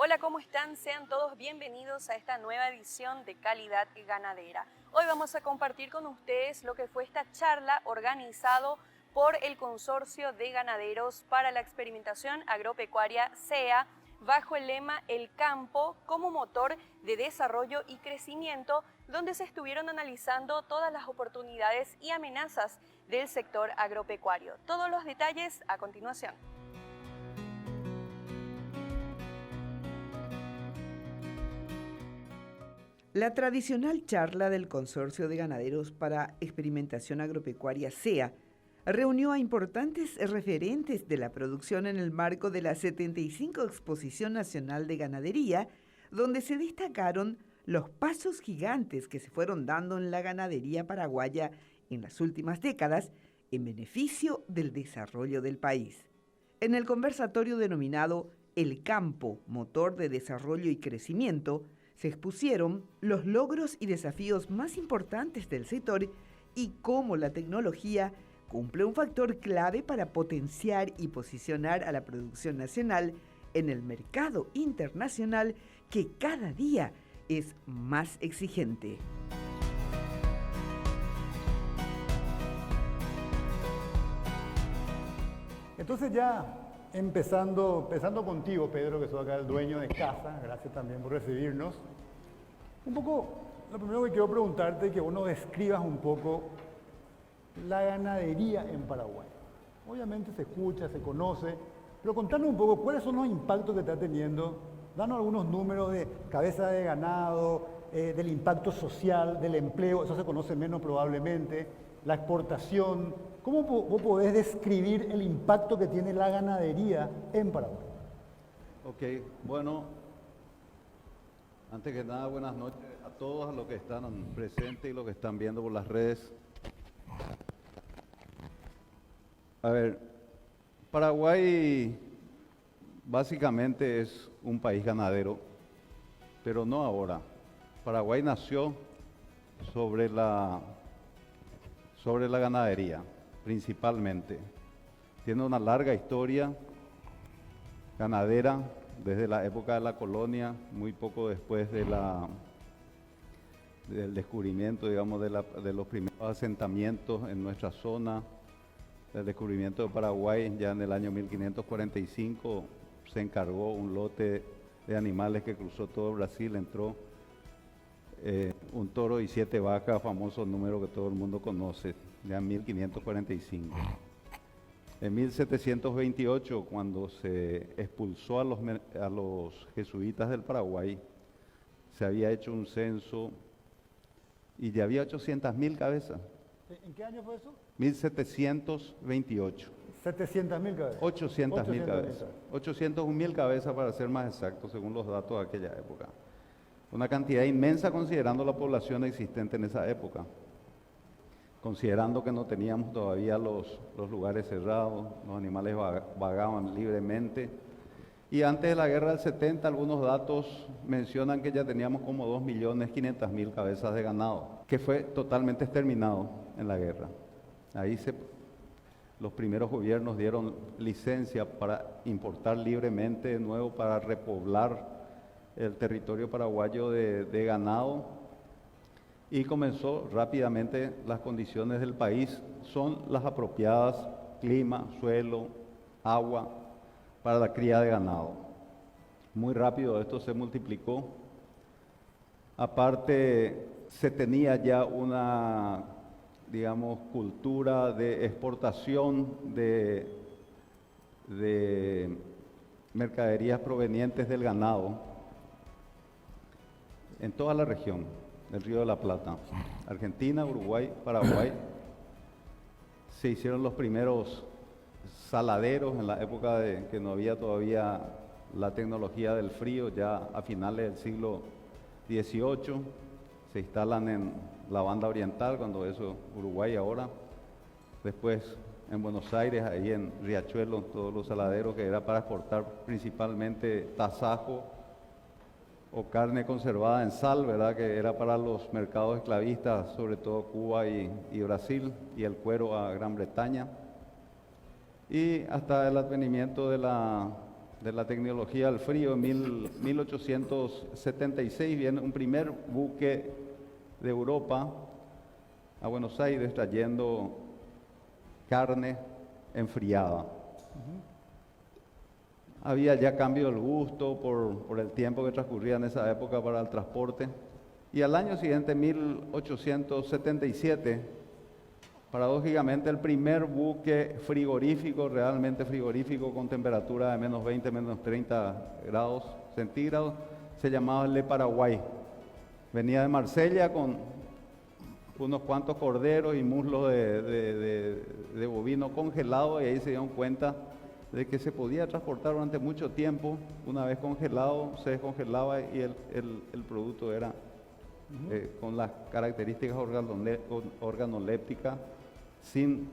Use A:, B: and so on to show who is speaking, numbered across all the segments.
A: Hola, ¿cómo están? Sean todos bienvenidos a esta nueva edición de Calidad Ganadera. Hoy vamos a compartir con ustedes lo que fue esta charla organizado por el Consorcio de Ganaderos para la Experimentación Agropecuaria CEA, bajo el lema El campo como motor de desarrollo y crecimiento, donde se estuvieron analizando todas las oportunidades y amenazas del sector agropecuario. Todos los detalles a continuación.
B: La tradicional charla del Consorcio de Ganaderos para Experimentación Agropecuaria CEA reunió a importantes referentes de la producción en el marco de la 75 Exposición Nacional de Ganadería, donde se destacaron los pasos gigantes que se fueron dando en la ganadería paraguaya en las últimas décadas en beneficio del desarrollo del país. En el conversatorio denominado El campo, motor de desarrollo y crecimiento, se expusieron los logros y desafíos más importantes del sector y cómo la tecnología cumple un factor clave para potenciar y posicionar a la producción nacional en el mercado internacional que cada día es más exigente.
C: Entonces ya empezando contigo, Pedro, que soy acá el dueño de casa, gracias también por recibirnos. Un poco, lo primero que quiero preguntarte es que vos nos describas un poco la ganadería en Paraguay. Obviamente se escucha, se conoce, pero contanos un poco cuáles son los impactos que está teniendo. Danos algunos números de cabeza de ganado, del impacto social, del empleo, eso se conoce menos probablemente, la exportación. ¿Cómo vos podés describir el impacto que tiene la ganadería en Paraguay?
D: Ok, bueno, antes que nada, buenas noches a todos, a los que están presentes y los que están viendo por las redes. A ver, Paraguay básicamente es un país ganadero, pero no ahora. Paraguay nació sobre la ganadería, principalmente. Tiene una larga historia ganadera desde la época de la colonia, muy poco después del descubrimiento, digamos, de los primeros asentamientos en nuestra zona. El descubrimiento de Paraguay, ya en el año 1545, se encargó un lote de animales que cruzó todo Brasil, entró un toro y 7 vacas, famoso número que todo el mundo conoce, ya en 1545. En 1728, cuando se expulsó a los jesuitas del Paraguay, se había hecho un censo y ya había 800.000 cabezas.
C: ¿En qué año fue eso?
D: 1728.
C: 700.000 cabezas.
D: 800.000 cabezas. 801.000 cabezas para ser más exactos, según los datos de aquella época. Una cantidad inmensa considerando la población existente en esa época. Considerando que no teníamos todavía los lugares cerrados, los animales vagaban libremente. Y antes de la guerra del 70, algunos datos mencionan que ya teníamos como 2.500.000 cabezas de ganado, que fue totalmente exterminado en la guerra. Ahí los primeros gobiernos dieron licencia para importar libremente de nuevo, para repoblar el territorio paraguayo de ganado. Y comenzó rápidamente, las condiciones del país son las apropiadas, clima, suelo, agua, para la cría de ganado. Muy rápido esto se multiplicó. Aparte, se tenía ya una, digamos, cultura de exportación de mercaderías provenientes del ganado en toda la región del Río de la Plata. Argentina, Uruguay, Paraguay. Se hicieron los primeros saladeros en la época de que no había todavía la tecnología del frío, ya a finales del siglo XVIII. Se instalan en la banda oriental, cuando eso Uruguay ahora. Después en Buenos Aires, ahí en Riachuelo, todos los saladeros, que era para exportar principalmente tasajo o carne conservada en sal, ¿verdad? Que era para los mercados esclavistas, sobre todo Cuba y Brasil, y el cuero a Gran Bretaña. Y hasta el advenimiento de la de la tecnología del frío, en 1876 viene un primer buque de Europa a Buenos Aires trayendo carne enfriada. Había ya cambio del gusto por el tiempo que transcurría en esa época para el transporte. Y al año siguiente, 1877, paradójicamente, el primer buque frigorífico, realmente frigorífico, con temperatura de menos 20, menos 30 grados centígrados, se llamaba Le Paraguay. Venía de Marsella con unos cuantos corderos y muslos de bovino congelado, y ahí se dieron cuenta de que se podía transportar durante mucho tiempo. Una vez congelado, se descongelaba y el producto era con las características organolépticas, sin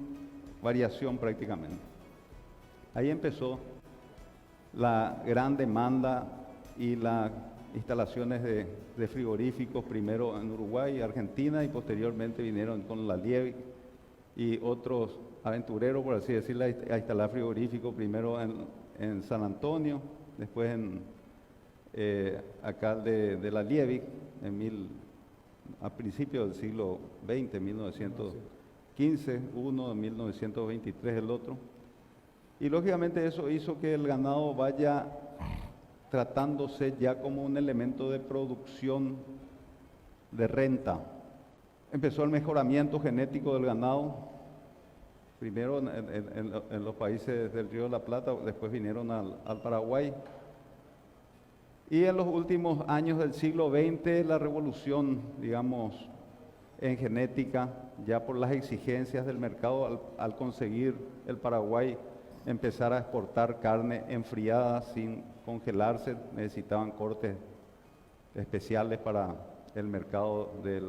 D: variación prácticamente. Ahí empezó la gran demanda y las instalaciones de frigoríficos, primero en Uruguay y Argentina, y posteriormente vinieron con la Liebig y otros aventureros, por así decirlo, a instalar frigoríficos, primero en San Antonio, después acá de la Liebig, a principios del siglo XX, 1915, uno, en 1923 el otro. Y lógicamente eso hizo que el ganado vaya tratándose ya como un elemento de producción de renta. Empezó el mejoramiento genético del ganado, primero en los países del Río de la Plata, después vinieron al Paraguay. Y en los últimos años del siglo XX, la revolución, digamos, en genética, ya por las exigencias del mercado, al conseguir el Paraguay empezar a exportar carne enfriada sin congelarse, necesitaban cortes especiales para el mercado de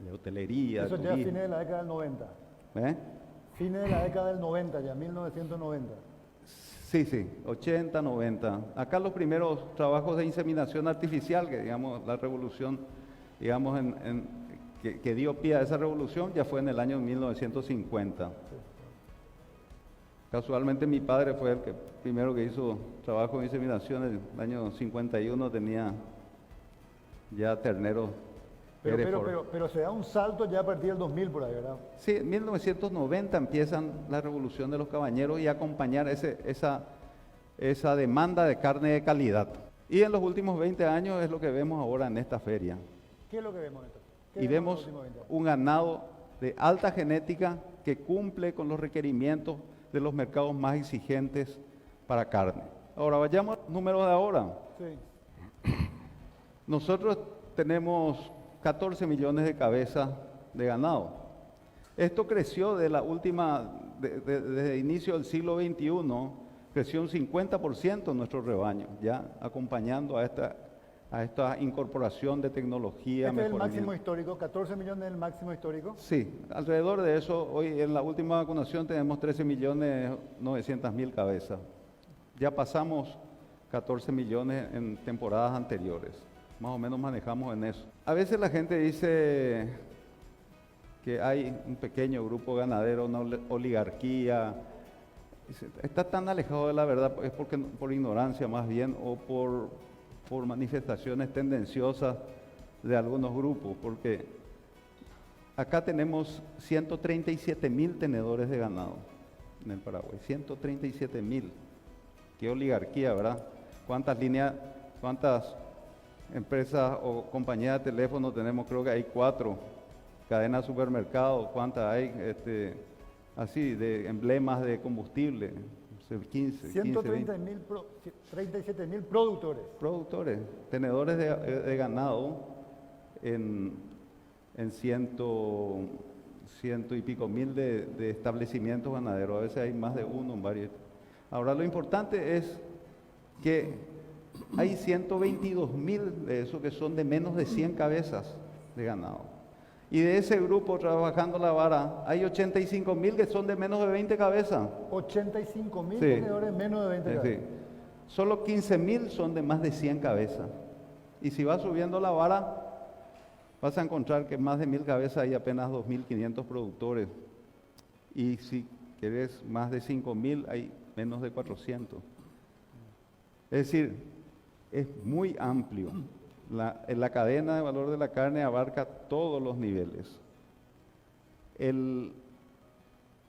D: hotelería.
C: Eso ya a fines de la década del 90. Fines de la década del 90, ya 1990.
D: Sí, 80, 90. Acá los primeros trabajos de inseminación artificial, que digamos la revolución, digamos, que dio pie a esa revolución, ya fue en el año 1950. Casualmente mi padre fue el primero que hizo trabajo de inseminación. En el año 51 tenía ya terneros.
C: Pero se da un salto ya a partir del 2000 por ahí, ¿verdad?
D: Sí, en 1990 empiezan la revolución de los cabañeros y acompañar esa demanda de carne de calidad. Y en los últimos 20 años es lo que vemos ahora en esta feria.
C: ¿Qué es lo que vemos, Néstor?
D: Y vemos un ganado de alta genética que cumple con los requerimientos de los mercados más exigentes para carne. Ahora vayamos a los números de ahora.
C: Sí.
D: Nosotros tenemos 14 millones de cabezas de ganado. Esto creció desde el inicio del siglo XXI, creció un 50% nuestro rebaño, ya acompañando a esta incorporación de tecnología.
C: ¿Este es el máximo histórico? ¿14 millones es el máximo histórico?
D: Sí, alrededor de eso, hoy en la última vacunación tenemos 13.900.000 cabezas. Ya pasamos 14 millones en temporadas anteriores. Más o menos manejamos en eso. A veces la gente dice que hay un pequeño grupo ganadero, una oligarquía. Está tan alejado de la verdad, es porque por ignorancia más bien, o por manifestaciones tendenciosas de algunos grupos, porque acá tenemos 137.000 tenedores de ganado en el Paraguay, 137.000. Qué oligarquía, ¿verdad? ¿Cuántas empresas o compañías de teléfono tenemos? Creo que hay 4. Cadenas de supermercados, ¿cuántas hay? Así, de emblemas de combustible, 15,
C: 137.000 productores.
D: Productores, tenedores de ganado en ciento y pico mil de establecimientos ganaderos. A veces hay más de uno en varios. Ahora, lo importante es que hay 122.000 de esos que son de menos de 100 cabezas de ganado. Y de ese grupo trabajando la vara, hay 85.000 que son de menos de 20 cabezas.
C: 85.000
D: Sí.
C: tenedores menos de 20 cabezas.
D: Sí. Solo 15.000 son de más de 100 cabezas. Y si vas subiendo la vara, vas a encontrar que más de 1.000 cabezas hay apenas 2.500 productores. Y si querés más de 5.000, hay menos de 400. Es decir, es muy amplio. La cadena de valor de la carne abarca todos los niveles.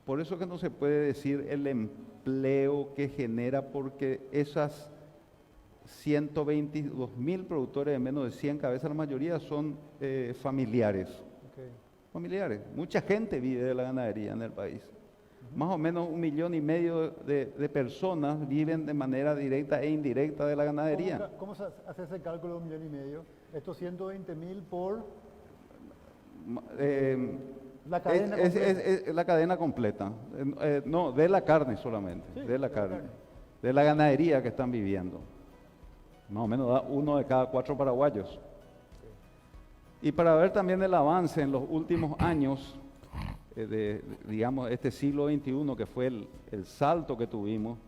D: Por eso que no se puede decir el empleo que genera, porque esas 122.000 productores de menos de 100 cabezas, la mayoría son familiares.
C: Okay.
D: Familiares. Mucha gente vive de la ganadería en el país. Más o menos 1,5 millones de personas viven de manera directa e indirecta de la ganadería.
C: ¿Cómo se hace ese cálculo de 1,5 millones? Estos 120.000 por la cadena completa.
D: Es la cadena completa. No, de la carne solamente,
C: Sí,
D: de la
C: de la
D: carne.
C: carne.
D: De la ganadería que están viviendo. Más o menos da 1 de cada 4 paraguayos. Y para ver también el avance en los últimos años, digamos, este siglo XXI, que fue el salto que tuvimos,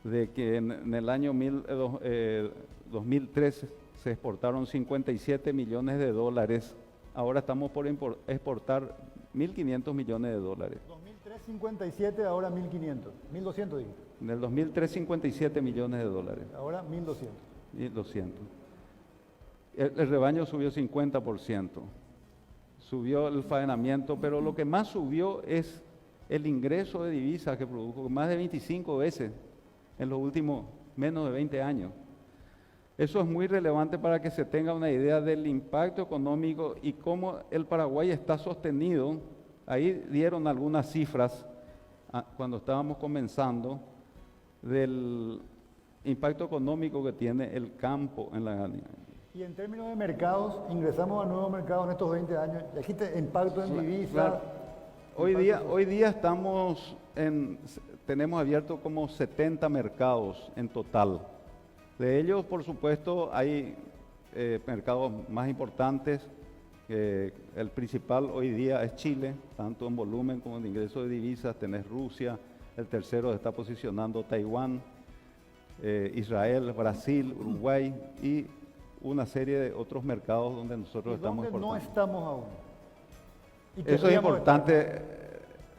D: de que en el año 2013 se exportaron 57 millones de dólares, ahora estamos por exportar 1.500 millones de dólares.
C: 2003, 57, ahora 1.500. 1.200 dije.
D: En el 2003, 57 millones de dólares.
C: Ahora 1.200.
D: 1.200. El rebaño subió 50%. Subió el faenamiento, pero lo que más subió es el ingreso de divisas que produjo, más de 25 veces en los últimos menos de 20 años. Eso es muy relevante para que se tenga una idea del impacto económico y cómo el Paraguay está sostenido. Ahí dieron algunas cifras cuando estábamos comenzando del impacto económico que tiene el campo en la ganadería.
C: Y en términos de mercados, ingresamos a nuevos mercados en estos 20 años. Ya dijiste impacto en divisas.
D: Claro. Hoy día tenemos abiertos como 70 mercados en total. De ellos, por supuesto, hay mercados más importantes. El principal hoy día es Chile, tanto en volumen como en ingreso de divisas. Tenés Rusia, el tercero se está posicionando Taiwán, Israel, Brasil, Uruguay y una serie de otros mercados donde nosotros estamos exportando.
C: No estamos aún.
D: Eso es importante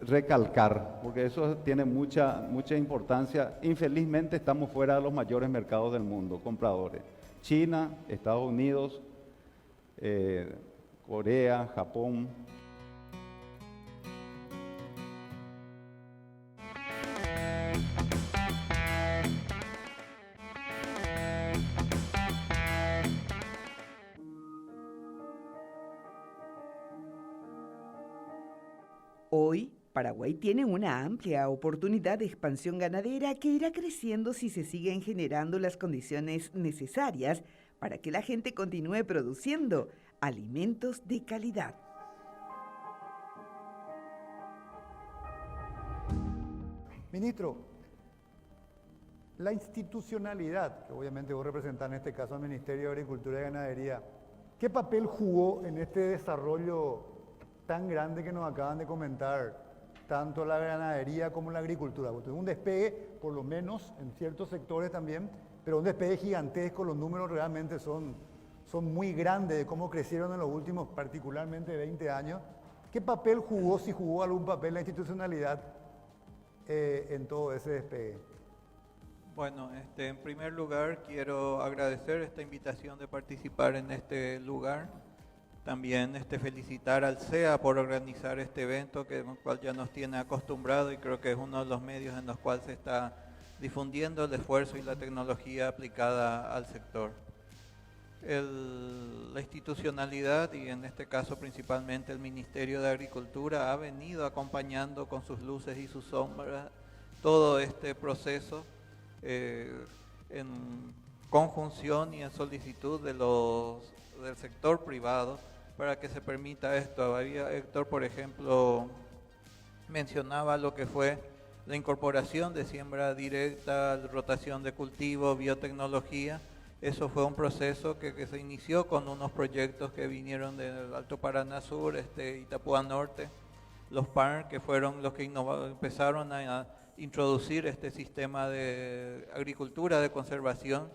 D: recalcar, porque eso tiene mucha importancia. Infelizmente estamos fuera de los mayores mercados del mundo, compradores. China, Estados Unidos, Corea, Japón.
B: Hoy, Paraguay tiene una amplia oportunidad de expansión ganadera que irá creciendo si se siguen generando las condiciones necesarias para que la gente continúe produciendo alimentos de calidad.
C: Ministro, la institucionalidad, que obviamente vos representás en este caso al Ministerio de Agricultura y Ganadería, ¿qué papel jugó en este desarrollo tan grande que nos acaban de comentar, tanto la ganadería como la agricultura? Porque un despegue, por lo menos en ciertos sectores también, pero un despegue gigantesco, los números realmente son muy grandes de cómo crecieron en los últimos particularmente 20 años. ¿Qué papel jugó, si jugó algún papel, la institucionalidad en todo ese despegue?
E: Bueno, en primer lugar quiero agradecer esta invitación de participar en este lugar. También felicitar al CEA por organizar este evento, en el cual ya nos tiene acostumbrado y creo que es uno de los medios en los cuales se está difundiendo el esfuerzo y la tecnología aplicada al sector. La institucionalidad, y en este caso principalmente el Ministerio de Agricultura, ha venido acompañando con sus luces y sus sombras todo este proceso en conjunción y en solicitud del sector privado para que se permita esto. Héctor, por ejemplo, mencionaba lo que fue la incorporación de siembra directa, rotación de cultivo, biotecnología. Eso fue un proceso que se inició con unos proyectos que vinieron del Alto Paraná Sur, Itapúa Norte, los PAR, que fueron los que empezaron a introducir este sistema de agricultura de conservación,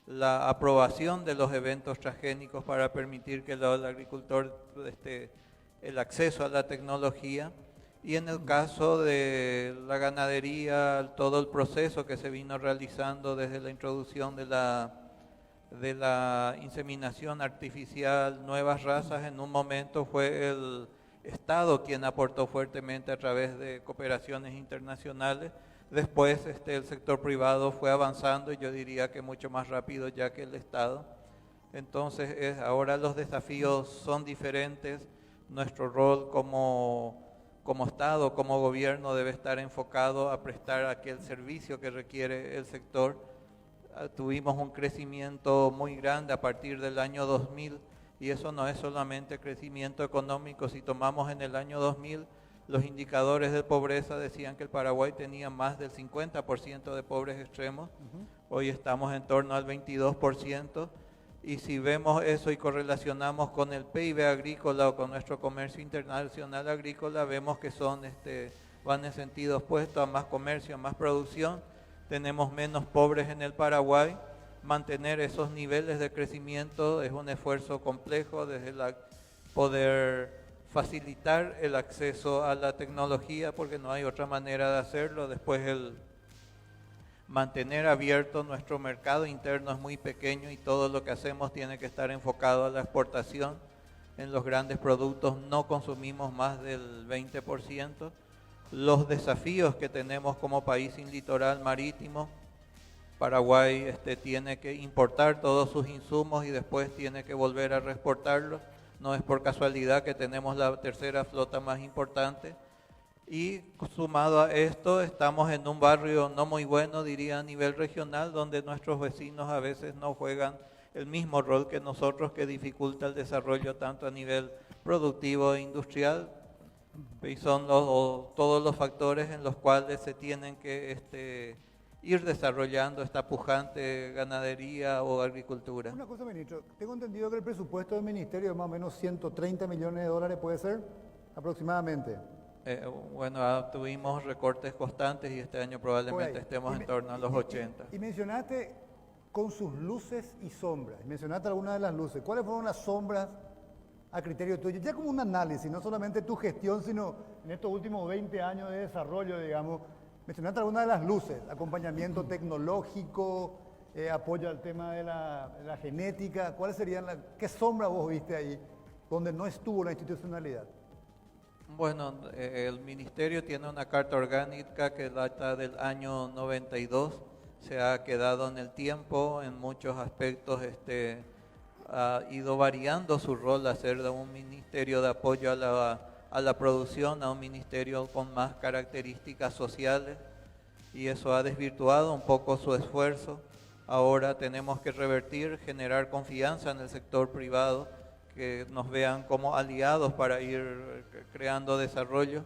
E: la aprobación de los eventos transgénicos para permitir que el agricultor el acceso a la tecnología, Y en el caso de la ganadería, todo el proceso que se vino realizando desde la introducción de la inseminación artificial, nuevas razas, en un momento fue el Estado quien aportó fuertemente a través de cooperaciones internacionales. Después el sector privado fue avanzando, y yo diría que mucho más rápido ya que el Estado. Entonces ahora los desafíos son diferentes. Nuestro rol como Estado, como gobierno, debe estar enfocado a prestar aquel servicio que requiere el sector. Tuvimos un crecimiento muy grande a partir del año 2000, y eso no es solamente crecimiento económico. Si tomamos en el año 2000, los indicadores de pobreza decían que el Paraguay tenía más del 50% de pobres extremos. Hoy estamos en torno al 22%. Y si vemos eso y correlacionamos con el PIB agrícola o con nuestro comercio internacional agrícola, vemos que van en sentido opuesto: a más comercio, a más producción. Tenemos menos pobres en el Paraguay. Mantener esos niveles de crecimiento es un esfuerzo complejo, desde poder facilitar el acceso a la tecnología, porque no hay otra manera de hacerlo. Después mantener abierto nuestro mercado interno es muy pequeño, y todo lo que hacemos tiene que estar enfocado a la exportación. En los grandes productos no consumimos más del 20%. Los desafíos que tenemos como país sin litoral marítimo: Paraguay tiene que importar todos sus insumos y después tiene que volver a reexportarlos. No es por casualidad que tenemos la tercera flota más importante. Y sumado a esto, estamos en un barrio no muy bueno, diría, a nivel regional, donde nuestros vecinos a veces no juegan el mismo rol que nosotros, que dificulta el desarrollo tanto a nivel productivo e industrial. Y son todos los factores en los cuales se tienen que ir desarrollando esta pujante ganadería o agricultura.
C: Una cosa, ministro, tengo entendido que el presupuesto del ministerio es más o menos 130 millones de dólares, ¿puede ser? Aproximadamente.
E: Bueno, tuvimos recortes constantes y este año probablemente estemos en torno a los 80.
C: Y mencionaste con sus luces y sombras, mencionaste algunas de las luces. ¿Cuáles fueron las sombras a criterio tuyo? Ya como un análisis, no solamente tu gestión, sino en estos últimos 20 años de desarrollo, digamos. Mencionaste algunas de las luces: acompañamiento tecnológico, apoyo al tema de la genética. ¿Cuáles serían qué sombra vos viste ahí donde no estuvo la institucionalidad?
E: Bueno, el ministerio tiene una carta orgánica que data del año 92, se ha quedado en el tiempo, en muchos aspectos ha ido variando su rol a ser de un ministerio de apoyo a la producción, a un ministerio con más características sociales, y eso ha desvirtuado un poco su esfuerzo. Ahora tenemos que revertir, generar confianza en el sector privado, que nos vean como aliados para ir creando desarrollo.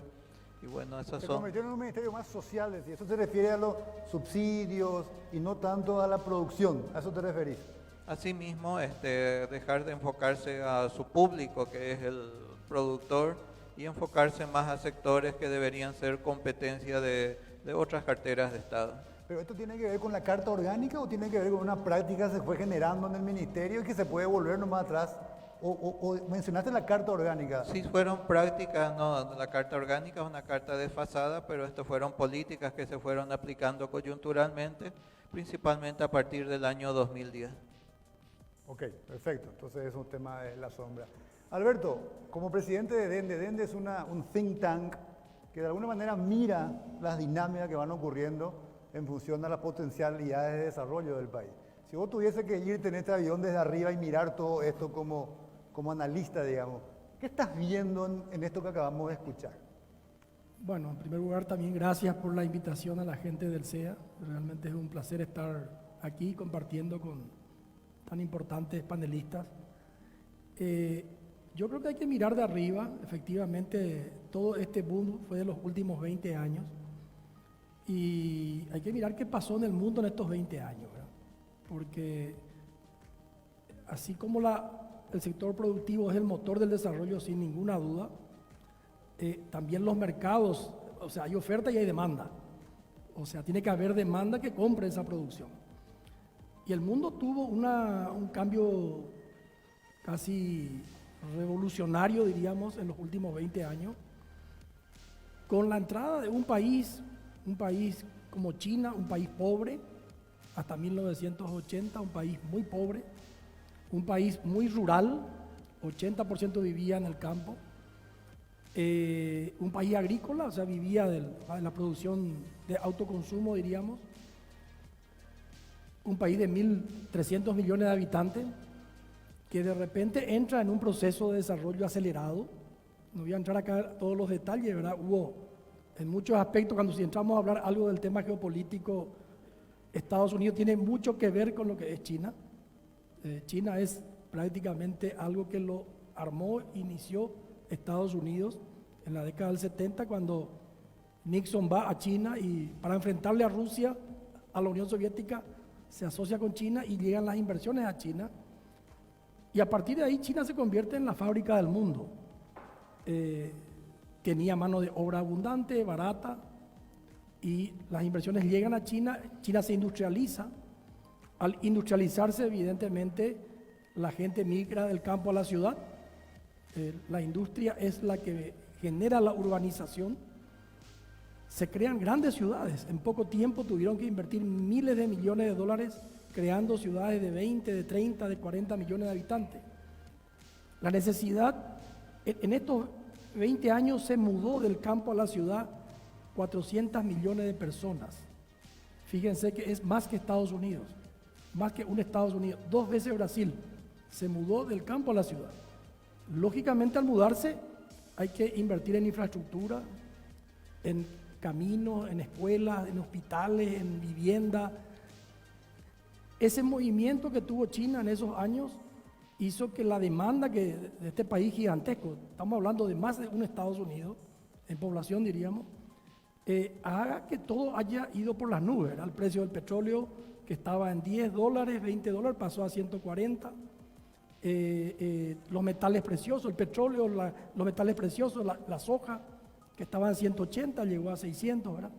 E: Y bueno, esas
C: Se
E: son...
C: convirtió en un ministerio más social, y eso se refiere a los subsidios y no tanto a la producción. ¿A eso te referís?
E: Asimismo, dejar de enfocarse a su público, que es el productor, y enfocarse más a sectores que deberían ser competencia de otras carteras de Estado.
C: ¿Pero esto tiene que ver con la carta orgánica o tiene que ver con una práctica que se fue generando en el ministerio y que se puede volver nomás atrás? ¿O mencionaste la carta orgánica?
E: Sí, fueron prácticas, no, la carta orgánica es una carta desfasada, pero esto fueron políticas que se fueron aplicando coyunturalmente, principalmente a partir del año 2010.
C: Ok, perfecto. Entonces es un tema de la sombra. Alberto, como presidente de DENDE es un think tank que de alguna manera mira las dinámicas que van ocurriendo en función a las potencialidades de desarrollo del país. Si vos tuviese que irte en este avión desde arriba y mirar todo esto como analista, digamos, ¿qué estás viendo en esto que acabamos de escuchar?
F: Bueno, en primer lugar también gracias por la invitación a la gente del CEA. Realmente es un placer estar aquí compartiendo con tan importantes panelistas. Yo creo que hay que mirar de arriba. Efectivamente, todo este boom fue de los últimos 20 años y hay que mirar qué pasó en el mundo en estos 20 años, ¿verdad? Porque así como el sector productivo es el motor del desarrollo sin ninguna duda, también los mercados, o sea, hay oferta y hay demanda. O sea, tiene que haber demanda que compre esa producción. Y el mundo tuvo un cambio casi revolucionario, diríamos, en los últimos 20 años. Con la entrada de un país como China, un país pobre, hasta 1980, un país muy pobre, un país muy rural, 80% vivía en el campo, un país agrícola, o sea, vivía de la producción de autoconsumo, diríamos, un país de 1.300 millones de habitantes, que de repente entra en un proceso de desarrollo acelerado. No voy a entrar acá a todos los detalles, ¿verdad? Hubo en muchos aspectos, cuando si entramos a hablar algo del tema geopolítico, Estados Unidos tiene mucho que ver con lo que es China. China es prácticamente algo que lo armó, inició Estados Unidos en la década del 70, cuando Nixon va a China y para enfrentarle a Rusia, a la Unión Soviética, se asocia con China y llegan las inversiones a China. Y a partir de ahí China se convierte en la fábrica del mundo. Tenía mano de obra abundante, barata, y las inversiones llegan a China, China se industrializa. Al industrializarse, evidentemente, la gente migra del campo a la ciudad. La industria es la que genera la urbanización. Se crean grandes ciudades. En poco tiempo tuvieron que invertir miles de millones de dólares creando ciudades de 20, de 30, de 40 millones de habitantes. La necesidad, en estos 20 años se mudó del campo a la ciudad 400 millones de personas. Fíjense que es más que Estados Unidos, más que un Estados Unidos, 2 veces Brasil se mudó del campo a la ciudad. Lógicamente, al mudarse hay que invertir en infraestructura, en caminos, en escuelas, en hospitales, en vivienda. Ese movimiento que tuvo China en esos años hizo que la demanda de este país gigantesco, estamos hablando de más de un Estados Unidos, en población diríamos, haga que todo haya ido por las nubes, ¿verdad? El precio del petróleo, que estaba en $10, $20, pasó a 140. Los metales preciosos, el petróleo, los metales preciosos, la soja, que estaba en 180, llegó a 600, ¿verdad?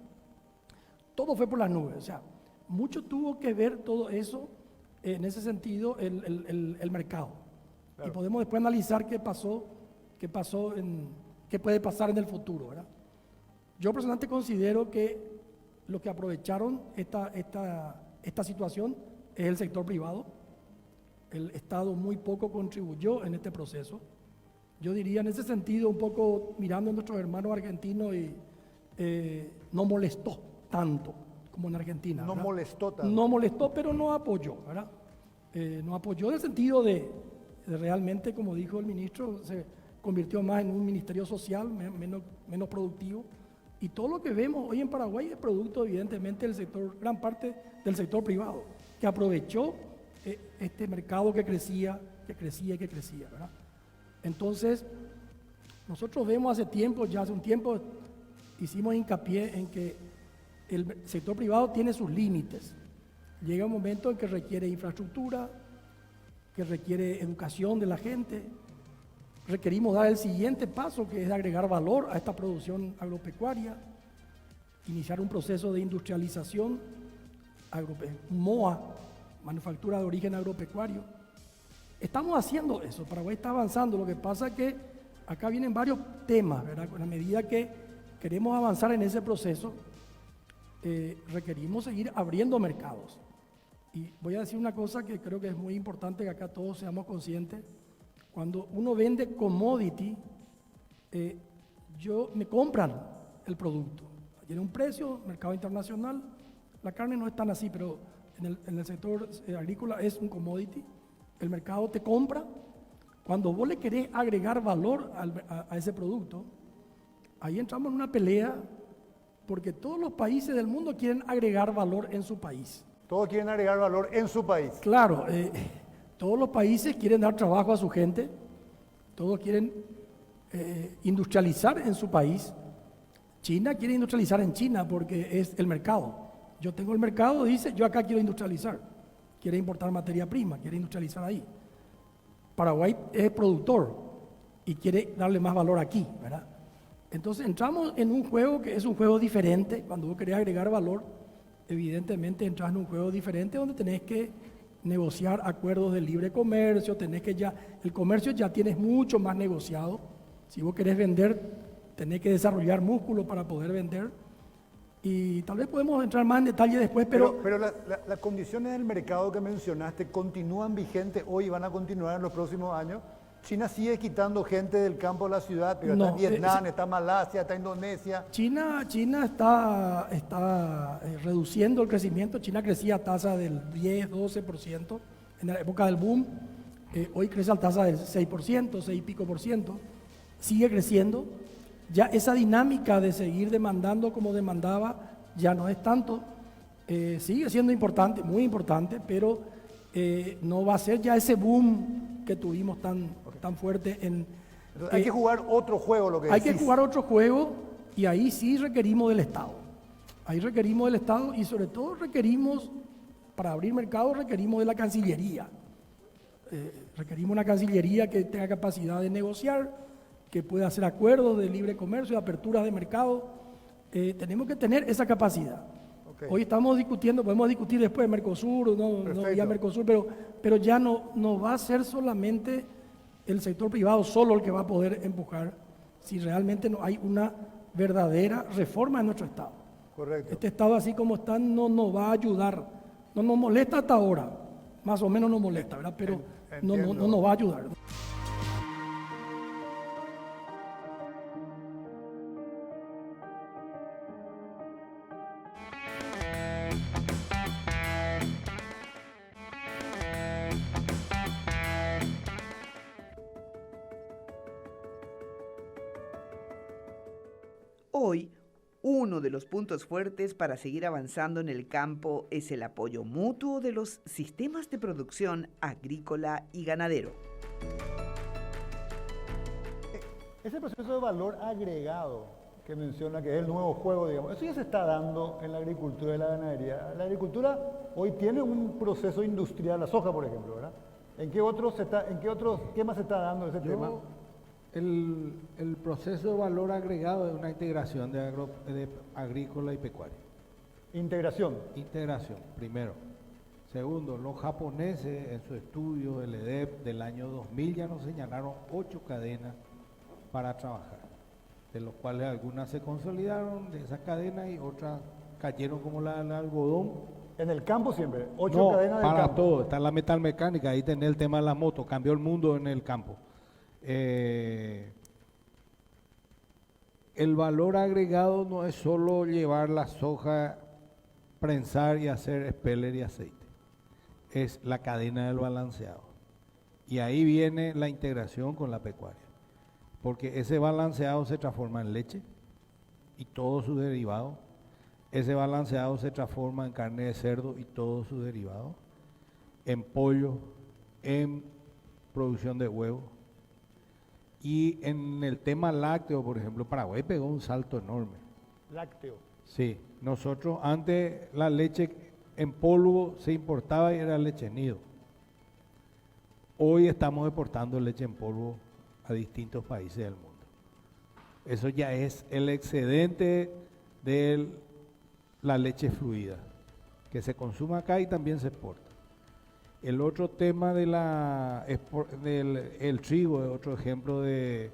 F: Todo fue por las nubes, o sea, mucho tuvo que ver todo eso, en ese sentido, el mercado. Claro. Y podemos después analizar qué puede pasar en el futuro, ¿verdad? Yo personalmente considero que lo que aprovecharon esta situación es el sector privado. El Estado muy poco contribuyó en este proceso. Yo diría en ese sentido, un poco mirando a nuestros hermanos argentinos, no molestó tanto como en Argentina.
C: No
F: ¿verdad?
C: molestó tanto.
F: No molestó, pero no apoyó, ¿verdad? No apoyó en el sentido de realmente, como dijo el ministro, se convirtió más en un ministerio social, menos productivo. Y todo lo que vemos hoy en Paraguay es producto, evidentemente, del sector, gran parte del sector privado, que aprovechó este mercado que crecía, ¿verdad? Entonces, nosotros vemos hace un tiempo, hicimos hincapié en que el sector privado tiene sus límites. Llega un momento en que requiere infraestructura, que requiere educación de la gente. Requerimos dar el siguiente paso, que es agregar valor a esta producción agropecuaria, iniciar un proceso de industrialización, MOA, manufactura de origen agropecuario. Estamos haciendo eso, Paraguay está avanzando, lo que pasa es que acá vienen varios temas, ¿verdad? A medida que queremos avanzar en ese proceso, requerimos seguir abriendo mercados. Y voy a decir una cosa que creo que es muy importante que acá todos seamos conscientes. Cuando uno vende commodity, me compran el producto. Tiene un precio, mercado internacional. La carne no es tan así, pero en el sector agrícola es un commodity. El mercado te compra. Cuando vos le querés agregar valor a ese producto, ahí entramos en una pelea, porque todos los países del mundo quieren agregar valor en su país.
C: Todos quieren agregar valor en su país.
F: Claro, todos los países quieren dar trabajo a su gente, todos quieren industrializar en su país. China quiere industrializar en China porque es el mercado. Yo tengo el mercado, dice, yo acá quiero industrializar. Quiere importar materia prima, quiere industrializar ahí. Paraguay es productor y quiere darle más valor aquí, ¿verdad? Entonces entramos en un juego que es un juego diferente. Cuando vos querés agregar valor, evidentemente entras en un juego diferente donde tenés que negociar acuerdos de libre comercio, el comercio ya tienes mucho más negociado. Si vos querés vender tenés que desarrollar músculo para poder vender. Y tal vez podemos entrar más en detalle después, pero
C: Las condiciones del mercado que mencionaste continúan vigentes hoy y van a continuar en los próximos años. China sigue quitando gente del campo a la ciudad, pero
F: No,
C: está Vietnam, está Malasia, está Indonesia.
F: China está reduciendo el crecimiento. China crecía a tasa del 10-12% en la época del boom. Hoy crece a tasa del 6%, 6 y pico por ciento. Sigue creciendo. Ya esa dinámica de seguir demandando como demandaba ya no es tanto. Sigue siendo importante, muy importante, pero no va a ser ya ese boom que tuvimos tan fuerte en...
C: Entonces, hay que jugar otro juego, lo que
F: Hay
C: decís.
F: que jugar otro juego y ahí sí requerimos del Estado. Ahí requerimos del Estado y sobre todo requerimos, para abrir mercado, requerimos de la Cancillería. Requerimos una Cancillería que tenga capacidad de negociar, que pueda hacer acuerdos de libre comercio, de aperturas de mercado. Tenemos que tener esa capacidad.
C: Ok.
F: Hoy estamos discutiendo, podemos discutir después de Mercosur, no
C: Perfecto.
F: vía Mercosur, pero ya no va a ser solamente el sector privado solo el que va a poder empujar si realmente no hay una verdadera reforma en nuestro Estado.
C: Correcto.
F: Este Estado así como está no nos va a ayudar, no nos molesta hasta ahora, más o menos nos molesta, ¿verdad? Pero no
C: Entiendo.
F: nos va a ayudar.
B: Hoy, uno de los puntos fuertes para seguir avanzando en el campo es el apoyo mutuo de los sistemas de producción agrícola y ganadero.
C: Ese proceso de valor agregado que menciona, que es el nuevo juego, digamos, eso ya se está dando en la agricultura y la ganadería. La agricultura hoy tiene un proceso industrial, la soja, por ejemplo, ¿verdad? ¿En qué otros temas se está dando ese tema?
G: El proceso de valor agregado es una integración de agrícola y pecuaria.
C: Integración.
G: Integración, primero. Segundo, los japoneses en su estudio, el EDEP del año 2000, ya nos señalaron 8 cadenas para trabajar, de los cuales algunas se consolidaron de esas cadenas y otras cayeron como la del algodón.
C: En el campo siempre, 8
G: No,
C: cadenas del
G: para
C: campo.
G: todo, está la metalmecánica, ahí tenés el tema de la moto, cambió el mundo en el campo. El valor agregado no es solo llevar la soja, prensar y hacer speller y aceite, es la cadena del balanceado. Y ahí viene la integración con la pecuaria, porque ese balanceado se transforma en leche y todos sus derivados. Ese balanceado se transforma en carne de cerdo y todos sus derivados, en pollo, en producción de huevos. Y en el tema lácteo, por ejemplo, Paraguay pegó un salto enorme.
C: Lácteo.
G: Sí, nosotros antes la leche en polvo se importaba y era leche nido. Hoy estamos exportando leche en polvo a distintos países del mundo. Eso ya es el excedente de la leche fluida, que se consume acá y también se exporta. El otro tema del trigo es otro ejemplo de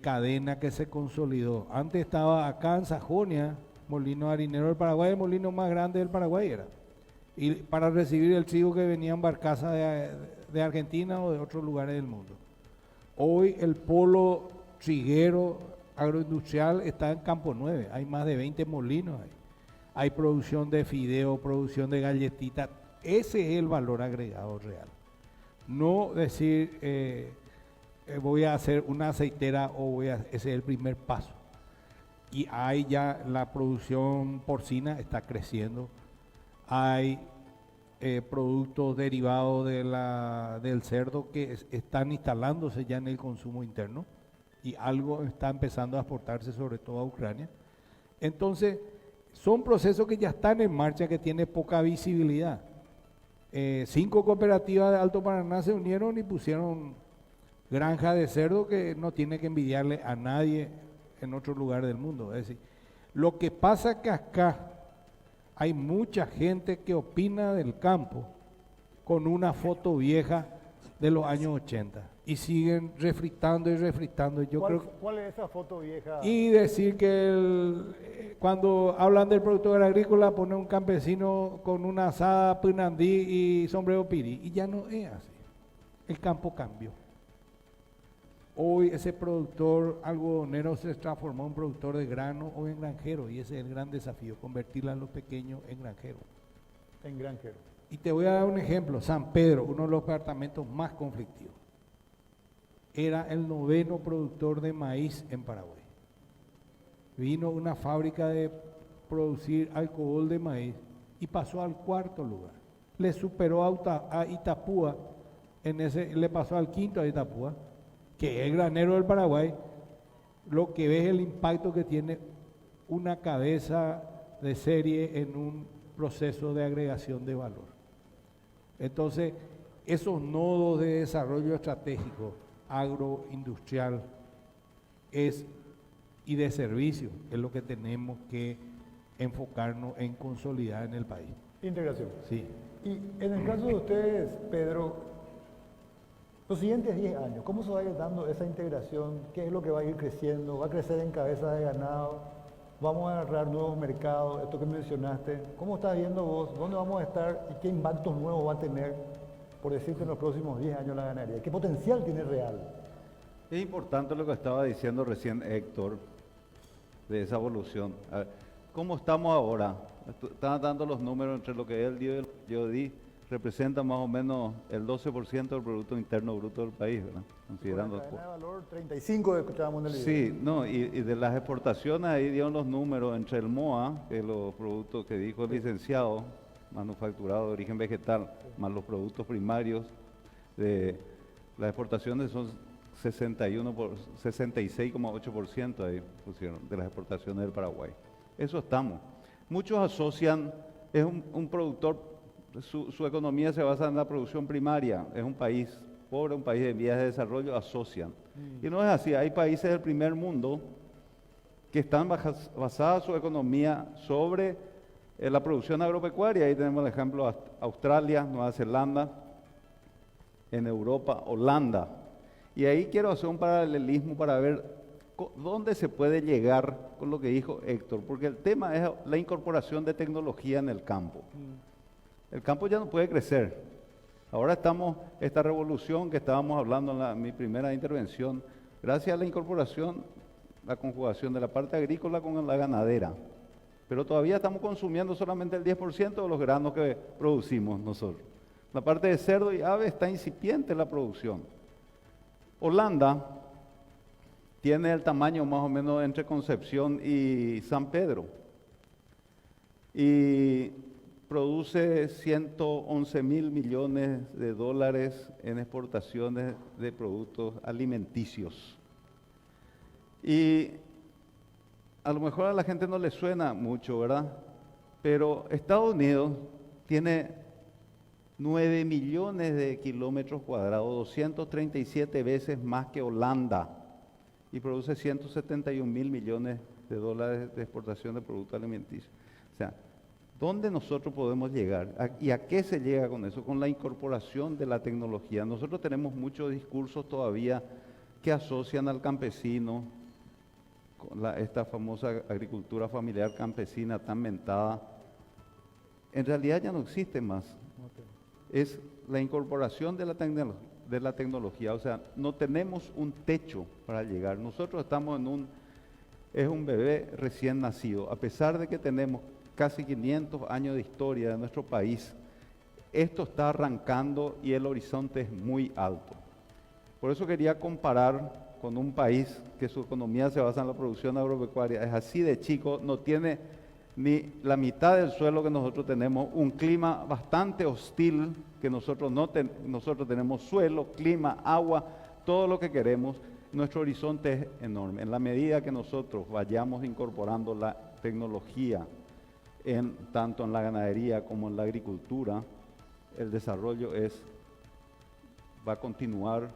G: cadena que se consolidó. Antes estaba acá en Sajonia, molino harinero del Paraguay, el molino más grande del Paraguay era. Y para recibir el trigo que venía en barcaza de Argentina o de otros lugares del mundo. Hoy el polo triguero agroindustrial está en Campo 9, hay más de 20 molinos ahí. Hay producción de fideo, producción de galletitas. Ese es el valor agregado real. No decir voy a hacer una aceitera ese es el primer paso. Y hay ya la producción porcina está creciendo. Hay productos derivados del cerdo que están instalándose ya en el consumo interno y algo está empezando a exportarse sobre todo a Ucrania. Entonces, son procesos que ya están en marcha, que tienen poca visibilidad. 5 cooperativas de Alto Paraná se unieron y pusieron granja de cerdo que no tiene que envidiarle a nadie en otro lugar del mundo. Es decir, lo que pasa es que acá hay mucha gente que opina del campo con una foto vieja de los años 80 y siguen refritando y refritando. Yo creo
C: ¿Cuál es esa foto vieja?
G: y decir que cuando hablan del productor agrícola pone un campesino con una asada pinandí y sombrero piri, y ya no es así. El campo cambió. Hoy ese productor algodonero se transformó en productor de grano o en granjero, y ese es el gran desafío, convertirla a los pequeños en granjeros.
C: En granjero.
G: Y te voy a dar un ejemplo. San Pedro, uno de los departamentos más conflictivos, era el 9º productor de maíz en Paraguay. Vino una fábrica de producir alcohol de maíz y pasó al 4º lugar. Le superó a Itapúa, le pasó al 5º a Itapúa, que es el granero del Paraguay. Lo que ves es el impacto que tiene una cabeza de serie en un proceso de agregación de valor. Entonces, esos nodos de desarrollo estratégico, agroindustrial y de servicio, es lo que tenemos que enfocarnos en consolidar en el país.
C: Integración.
G: Sí.
C: Y en el caso de ustedes, Pedro, los siguientes 10 años, ¿cómo se va a ir dando esa integración? ¿Qué es lo que va a ir creciendo? ¿Va a crecer en cabeza de ganado? ¿Vamos a agarrar nuevos mercados? Esto que mencionaste, ¿cómo estás viendo vos? ¿Dónde vamos a estar y qué impactos nuevos va a tener, por decirte, en los próximos 10 años la ganadería? ¿Qué potencial tiene real?
D: Es importante lo que estaba diciendo recién Héctor, de esa evolución. A ver, ¿cómo estamos ahora? Estaban dando los números entre lo que él dio y lo que yo di. Representa más o menos el 12% del Producto Interno Bruto del país, ¿verdad? Considerando
C: Con la cadena de valor 35 escuchábamos en el video.
D: Sí, no, y de las exportaciones ahí dieron los números entre el MOA, que es los productos que dijo el licenciado, manufacturado de origen vegetal, más los productos primarios, las exportaciones son 66,8% ahí pusieron, de las exportaciones del Paraguay. Eso estamos. Muchos asocian, es un productor, su economía se basa en la producción primaria, es un país pobre, un país en vías de desarrollo, asocian. Y no es así, hay países del primer mundo que están basadas su economía sobre la producción agropecuaria. Ahí tenemos el ejemplo de Australia, Nueva Zelanda, en Europa, Holanda. Y ahí quiero hacer un paralelismo para ver dónde se puede llegar con lo que dijo Héctor, porque el tema es la incorporación de tecnología en el campo. El campo ya no puede crecer. Ahora estamos, esta revolución que estábamos hablando en mi primera intervención, gracias a la incorporación, la conjugación de la parte agrícola con la ganadera. Pero todavía estamos consumiendo solamente el 10% de los granos que producimos nosotros. La parte de cerdo y ave está incipiente la producción. Holanda tiene el tamaño más o menos entre Concepción y San Pedro. Y produce 111.000 millones de dólares en exportaciones de productos alimenticios. Y a lo mejor a la gente no le suena mucho, ¿verdad? Pero Estados Unidos tiene 9 millones de kilómetros cuadrados, 237 veces más que Holanda, y produce 171.000 millones de dólares de exportación de productos alimenticios. O sea, ¿dónde nosotros podemos llegar? ¿Y a qué se llega con eso? Con la incorporación de la tecnología. Nosotros tenemos muchos discursos todavía que asocian al campesino con esta famosa agricultura familiar campesina tan mentada. En realidad ya no existe más. Es la incorporación de la tecnología. O sea, no tenemos un techo para llegar. Nosotros estamos es un bebé recién nacido. A pesar de que tenemos casi 500 años de historia de nuestro país, esto está arrancando y el horizonte es muy alto. Por eso quería comparar con un país que su economía se basa en la producción agropecuaria, es así de chico, no tiene ni la mitad del suelo que nosotros tenemos, un clima bastante hostil, que nosotros tenemos suelo, clima, agua, todo lo que queremos. Nuestro horizonte es enorme. En la medida que nosotros vayamos incorporando la tecnología tanto en la ganadería como en la agricultura, el desarrollo va a continuar,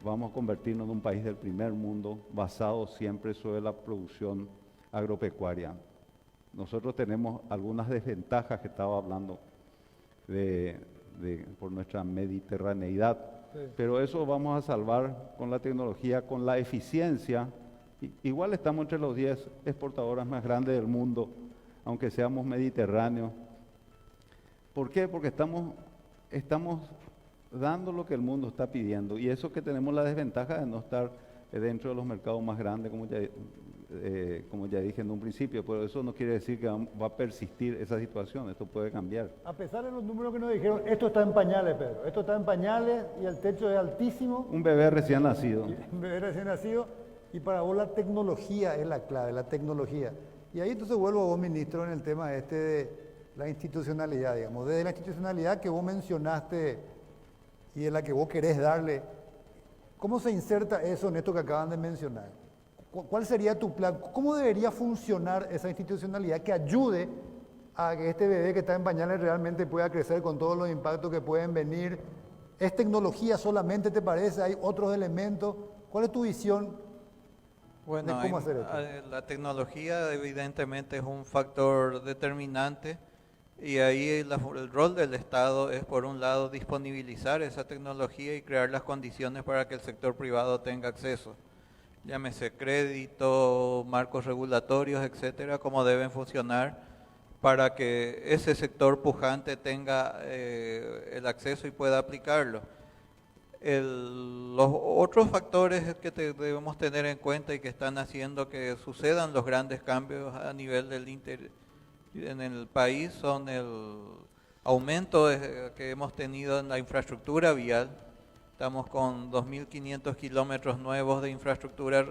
D: vamos a convertirnos en un país del primer mundo basado siempre sobre la producción agropecuaria. Nosotros tenemos algunas desventajas que estaba hablando por nuestra mediterraneidad.
C: Sí.
D: pero eso vamos a salvar con la tecnología, con la eficiencia. Igual estamos entre los 10 exportadoras más grandes del mundo, aunque seamos mediterráneos. ¿Por qué? Porque estamos dando lo que el mundo está pidiendo, y eso que tenemos la desventaja de no estar dentro de los mercados más grandes, como ya dije en un principio, pero eso no quiere decir que va a persistir esa situación, esto puede cambiar.
C: A pesar de los números que nos dijeron, esto está en pañales, Pedro. Esto está en pañales y el techo es altísimo.
D: Un bebé recién nacido.
C: Un bebé recién nacido. Y para vos la tecnología es la clave, la tecnología. Y ahí entonces vuelvo a vos, ministro, en el tema este de la institucionalidad, digamos. Desde la institucionalidad que vos mencionaste y de la que vos querés darle, ¿cómo se inserta eso en esto que acaban de mencionar? ¿Cuál sería tu plan? ¿Cómo debería funcionar esa institucionalidad que ayude a que este bebé que está en pañales realmente pueda crecer con todos los impactos que pueden venir? ¿Es tecnología solamente, te parece? ¿Hay otros elementos? ¿Cuál es tu visión
E: Bueno,
C: de cómo hacer esto?
E: la tecnología evidentemente es un factor determinante y ahí el rol del Estado es, por un lado, disponibilizar esa tecnología y crear las condiciones para que el sector privado tenga acceso. Llámese crédito, marcos regulatorios, etcétera, cómo deben funcionar para que ese sector pujante tenga el acceso y pueda aplicarlo. Los otros factores que debemos tener en cuenta y que están haciendo que sucedan los grandes cambios a nivel en el país son el aumento que hemos tenido en la infraestructura vial. Estamos con 2.500 kilómetros nuevos de infraestructura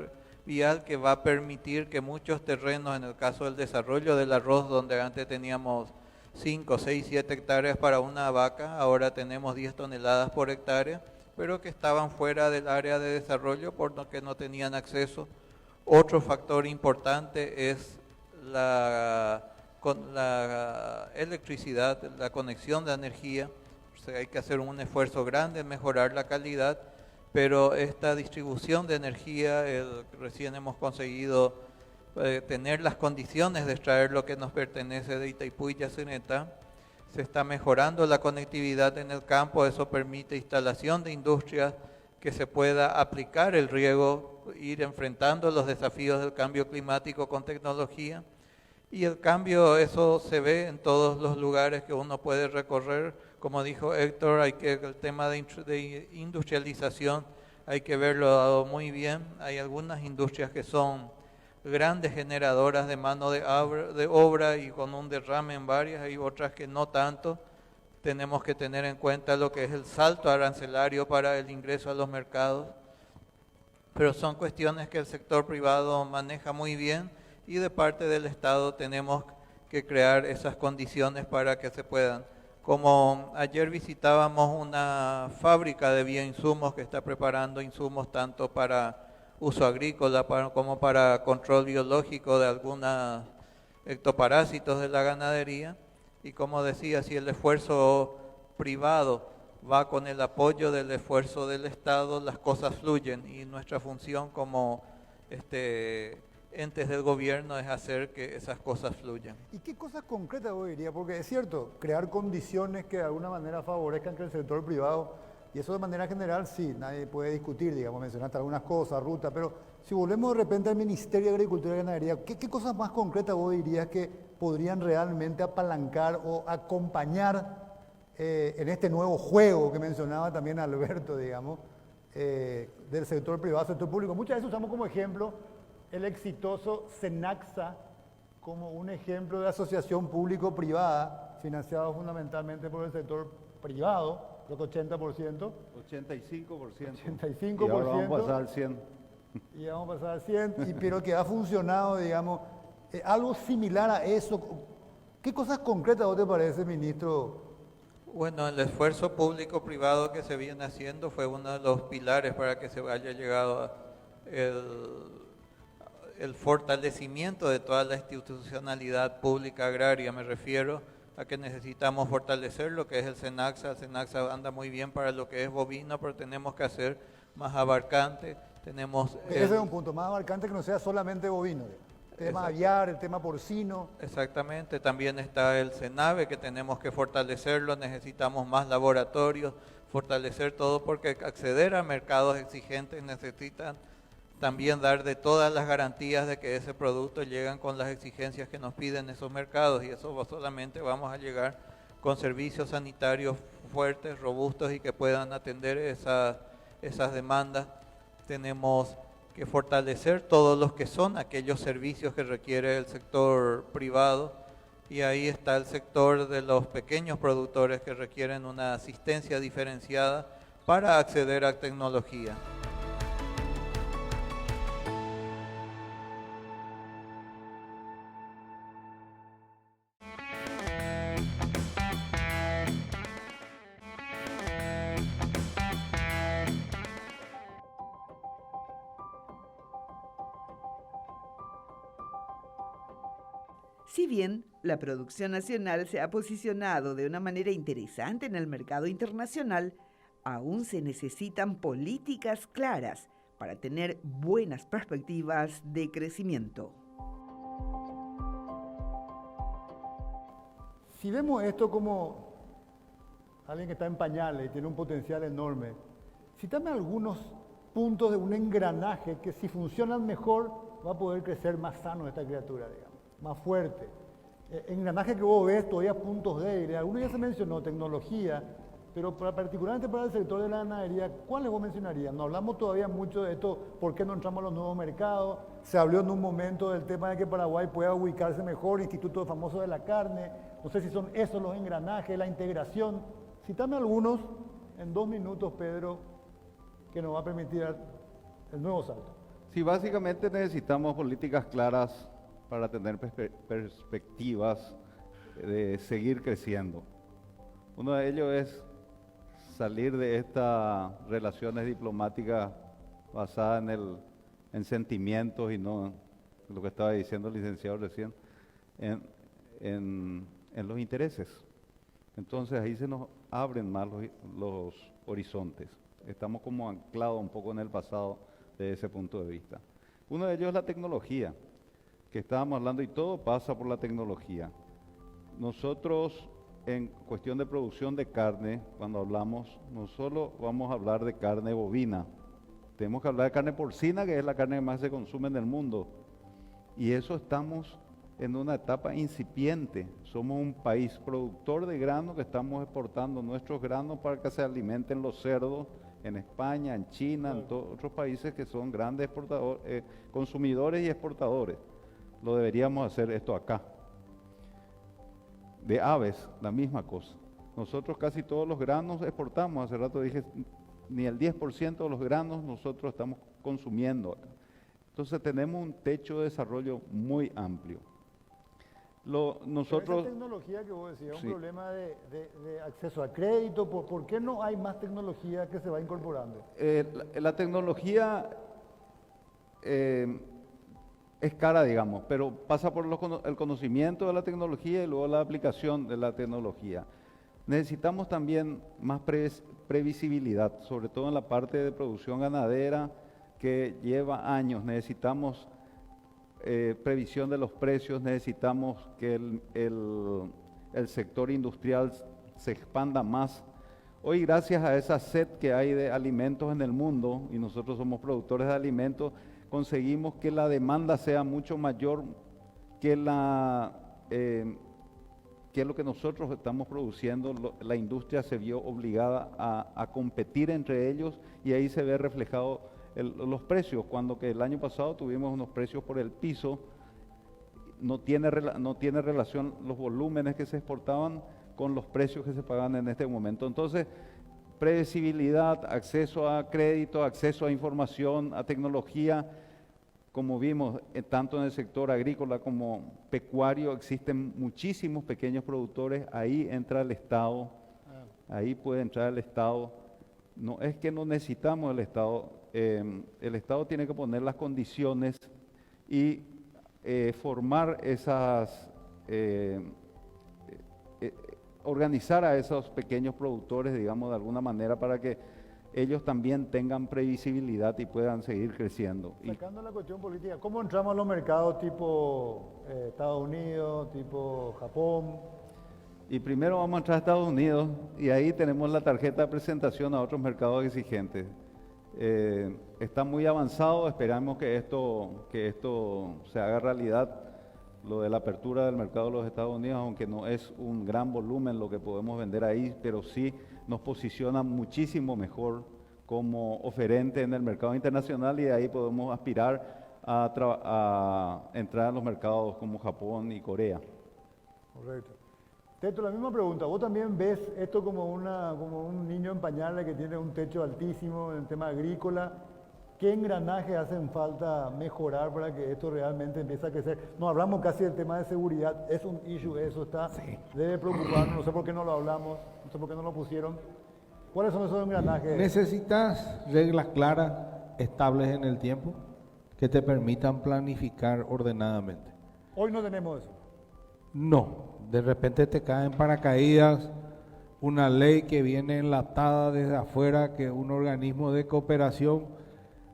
E: vial que va a permitir que muchos terrenos, en el caso del desarrollo del arroz, donde antes teníamos 5, 6, 7 hectáreas para una vaca, ahora tenemos 10 toneladas por hectárea, pero que estaban fuera del área de desarrollo porque no tenían acceso. Otro factor importante es la electricidad, la conexión de energía. O sea, hay que hacer un esfuerzo grande en mejorar la calidad, pero esta distribución de energía, recién hemos conseguido tener las condiciones de extraer lo que nos pertenece de Itaipú y Yacyretá. Se está mejorando la conectividad en el campo, eso permite instalación de industrias, que se pueda aplicar el riego, ir enfrentando los desafíos del cambio climático con tecnología. Y el cambio, eso se ve en todos los lugares que uno puede recorrer. Como dijo Héctor, el tema de industrialización hay que verlo muy bien. Hay algunas industrias que son grandes generadoras de mano de obra y con un derrame en varias, hay otras que no tanto. Tenemos que tener en cuenta lo que es el salto arancelario para el ingreso a los mercados, pero son cuestiones que el sector privado maneja muy bien y de parte del Estado tenemos que crear esas condiciones para que se puedan. Como ayer visitábamos una fábrica de bioinsumos que está preparando insumos tanto para uso agrícola como para control biológico de algunos ectoparásitos de la ganadería. Y como decía, si el esfuerzo privado va con el apoyo del esfuerzo del Estado, las cosas fluyen, y nuestra función como entes del gobierno es hacer que esas cosas fluyan.
C: ¿Y qué cosas concretas vos dirías? Porque es cierto, crear condiciones que de alguna manera favorezcan que el sector privado, y eso de manera general sí, nadie puede discutir, digamos, mencionaste algunas cosas, ruta, pero si volvemos de repente al Ministerio de Agricultura y Ganadería, ¿qué cosas más concretas vos dirías que podrían realmente apalancar o acompañar en este nuevo juego que mencionaba también Alberto, digamos, del sector privado al sector público? Muchas veces usamos como ejemplo el exitoso SENACSA como un ejemplo de asociación público-privada, financiado fundamentalmente por el sector privado, creo que 80%.
D: 85%.
C: 85%.
D: Y ahora vamos a pasar al 100%.
C: Y vamos a pasar al 100%, pero que ha funcionado, digamos, algo similar a eso. ¿Qué cosas concretas vos te parece, ministro?
E: Bueno, el esfuerzo público-privado que se viene haciendo fue uno de los pilares para que se haya llegado a el fortalecimiento de toda la institucionalidad pública agraria. Me refiero a que necesitamos fortalecer lo que es el SENACSA. El SENACSA anda muy bien para lo que es bovino, pero tenemos que hacer más abarcante.
C: Ese es un punto, más abarcante, que no sea solamente bovino. tema
E: Exacto.
C: aviar, el tema porcino.
E: Exactamente, también está el CENAVE que tenemos que fortalecerlo, necesitamos más laboratorios, fortalecer todo porque acceder a mercados exigentes necesitan también dar de todas las garantías de que ese producto llegan con las exigencias que nos piden esos mercados y eso solamente vamos a llegar con servicios sanitarios fuertes, robustos y que puedan atender esas demandas. Tenemos que fortalecer todos los que son aquellos servicios que requiere el sector privado y ahí está el sector de los pequeños productores que requieren una asistencia diferenciada para acceder a tecnología.
B: Si bien la producción nacional se ha posicionado de una manera interesante en el mercado internacional, aún se necesitan políticas claras para tener buenas perspectivas de crecimiento.
C: Si vemos esto como alguien que está en pañales y tiene un potencial enorme, cítame algunos puntos de un engranaje que si funcionan mejor va a poder crecer más sano esta criatura, digamos, más fuerte. Engranaje que vos ves todavía puntos débiles, algunos ya se mencionó, tecnología, pero particularmente para el sector de la ganadería, ¿cuáles vos mencionarías? No hablamos todavía mucho de esto, ¿por qué no entramos a los nuevos mercados? Se habló en un momento del tema de que Paraguay pueda ubicarse mejor, Instituto Famoso de la Carne, no sé si son esos los engranajes, la integración. Cítame algunos en 2 minutos, Pedro, que nos va a permitir dar el nuevo salto.
D: Sí, básicamente necesitamos políticas claras para tener perspectivas de seguir creciendo. Uno de ellos es salir de estas relaciones diplomáticas basadas en sentimientos y no en lo que estaba diciendo el licenciado recién, en los intereses. Entonces ahí se nos abren más los horizontes. Estamos como anclados un poco en el pasado desde ese punto de vista. Uno de ellos es la tecnología, que estábamos hablando, y todo pasa por la tecnología. Nosotros, en cuestión de producción de carne, cuando hablamos, no solo vamos a hablar de carne bovina, tenemos que hablar de carne porcina, que es la carne que más se consume en el mundo. Y eso estamos en una etapa incipiente. Somos un país productor de grano que estamos exportando nuestros granos para que se alimenten los cerdos en España, en China, en otros países que son grandes consumidores y exportadores. Lo deberíamos hacer esto acá. De aves, la misma cosa. Nosotros casi todos los granos exportamos. Hace rato dije, ni el 10% de los granos nosotros estamos consumiendo acá. Entonces tenemos un techo de desarrollo muy amplio.
C: Esa tecnología que vos decías, es un problema de acceso a crédito. ¿Por qué no hay más tecnología que se va incorporando?
D: La tecnología es cara, digamos, pero pasa por el conocimiento de la tecnología y luego la aplicación de la tecnología. Necesitamos también más previsibilidad, sobre todo en la parte de producción ganadera que lleva años. Necesitamos previsión de los precios, necesitamos que el sector industrial se expanda más. Hoy, gracias a esa sed que hay de alimentos en el mundo, y nosotros somos productores de alimentos, conseguimos que la demanda sea mucho mayor que lo que nosotros estamos produciendo. La industria se vio obligada a competir entre ellos y ahí se ve reflejado los precios, cuando que el año pasado tuvimos unos precios por el piso. No tiene relación los volúmenes que se exportaban con los precios que se pagan en este momento. Entonces, previsibilidad, acceso a crédito, acceso a información, a tecnología. Como vimos, tanto en el sector agrícola como pecuario existen muchísimos pequeños productores. Ahí entra el Estado, ahí puede entrar el Estado. No es que no necesitamos el Estado tiene que poner las condiciones y formar organizar a esos pequeños productores, digamos, de alguna manera, para que ellos también tengan previsibilidad y puedan seguir creciendo.
C: Sacando la cuestión política, ¿cómo entramos a los mercados tipo Estados Unidos, tipo Japón?
D: Y primero vamos a entrar a Estados Unidos y ahí tenemos la tarjeta de presentación a otros mercados exigentes. Está muy avanzado, esperamos que esto se haga realidad, lo de la apertura del mercado de los Estados Unidos, aunque no es un gran volumen lo que podemos vender ahí, pero sí nos posiciona muchísimo mejor como oferente en el mercado internacional y de ahí podemos aspirar a entrar a los mercados como Japón y Corea.
C: Correcto. Teto, la misma pregunta, ¿vos también ves esto como un niño en pañales que tiene un techo altísimo en el tema agrícola? ¿Qué engranajes hacen falta mejorar para que esto realmente empiece a crecer? No hablamos casi del tema de seguridad, es un issue, eso está, debe preocuparnos, no sé por qué no lo hablamos, no sé por qué no lo pusieron. ¿Cuáles son esos engranajes?
G: Necesitas reglas claras, estables en el tiempo, que te permitan planificar ordenadamente.
C: Hoy no tenemos eso.
G: No, de repente te cae en paracaídas una ley que viene enlatada desde afuera, que un organismo de cooperación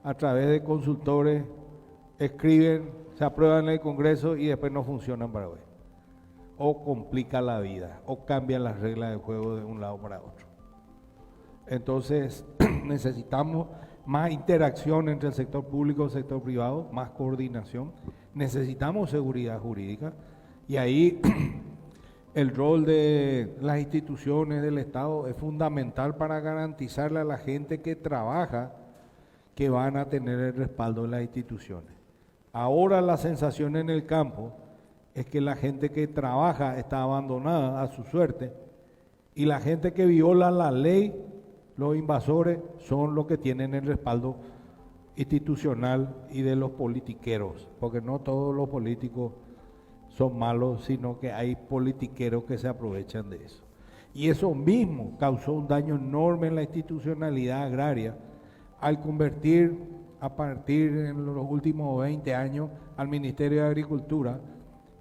G: a través de consultores escriben, se aprueban en el Congreso y después no funciona en Paraguay. O complica la vida, o cambian las reglas del juego de un lado para otro. Entonces necesitamos más interacción entre el sector público y el sector privado, más coordinación. Necesitamos seguridad jurídica y ahí el rol de las instituciones del Estado es fundamental para garantizarle a la gente que trabaja que van a tener el respaldo de las instituciones. Ahora la sensación en el campo es que la gente que trabaja está abandonada a su suerte y la gente que viola la ley, los invasores, son los que tienen el respaldo institucional y de los politiqueros, porque no todos los políticos son malos, sino que hay politiqueros que se aprovechan de eso. Y eso mismo causó un daño enorme en la institucionalidad agraria, al convertir a partir de los últimos 20 años al Ministerio de Agricultura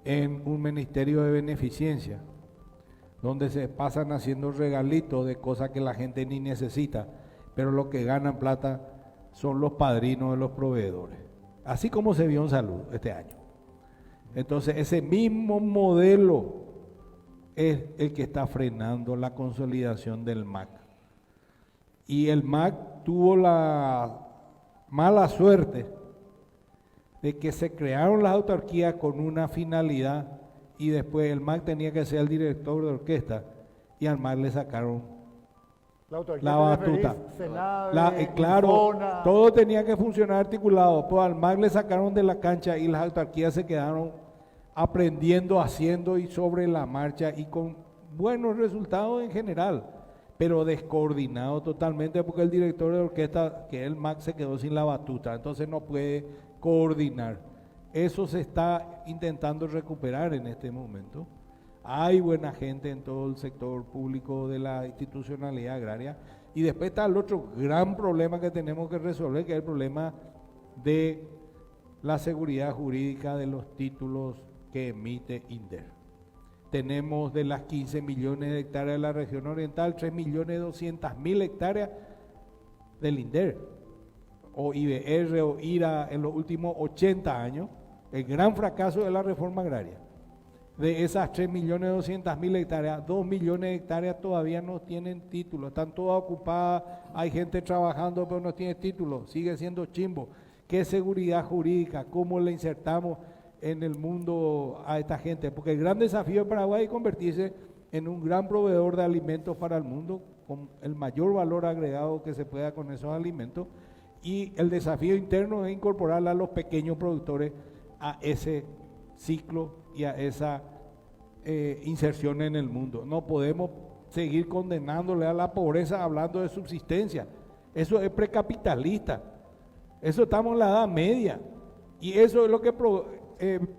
G: en un ministerio de beneficencia, donde se pasan haciendo regalitos de cosas que la gente ni necesita, pero los que ganan plata son los padrinos de los proveedores, así como se vio en salud este año. Entonces ese mismo modelo es el que está frenando la consolidación del MAC. Y el MAC tuvo la mala suerte de que se crearon las autarquías con una finalidad y después el MAC tenía que ser el director de orquesta y al MAC le sacaron la batuta. Claro, todo tenía que funcionar articulado, pues al MAC le sacaron de la cancha y las autarquías se quedaron aprendiendo, haciendo y sobre la marcha y con buenos resultados en general, pero descoordinado totalmente porque el director de orquesta, que es el MAC, se quedó sin la batuta, entonces no puede coordinar. Eso se está intentando recuperar en este momento. Hay buena gente en todo el sector público de la institucionalidad agraria y después está el otro gran problema que tenemos que resolver, que es el problema de la seguridad jurídica de los títulos que emite INDER. Tenemos de las 15 millones de hectáreas de la región oriental, 3.200.000 hectáreas del INDER, o IBR o IRA en los últimos 80 años, el gran fracaso de la reforma agraria. De esas 3.200.000 hectáreas, 2 millones de hectáreas todavía no tienen título, están todas ocupadas, hay gente trabajando pero no tiene título, sigue siendo chimbo. ¿Qué seguridad jurídica? ¿Cómo le insertamos en el mundo a esta gente? Porque el gran desafío de Paraguay es convertirse en un gran proveedor de alimentos para el mundo, con el mayor valor agregado que se pueda con esos alimentos, y el desafío interno es incorporar a los pequeños productores a ese ciclo y a esa inserción en el mundo. No podemos seguir condenándole a la pobreza hablando de subsistencia, eso es precapitalista, eso estamos en la Edad Media, y eso es lo que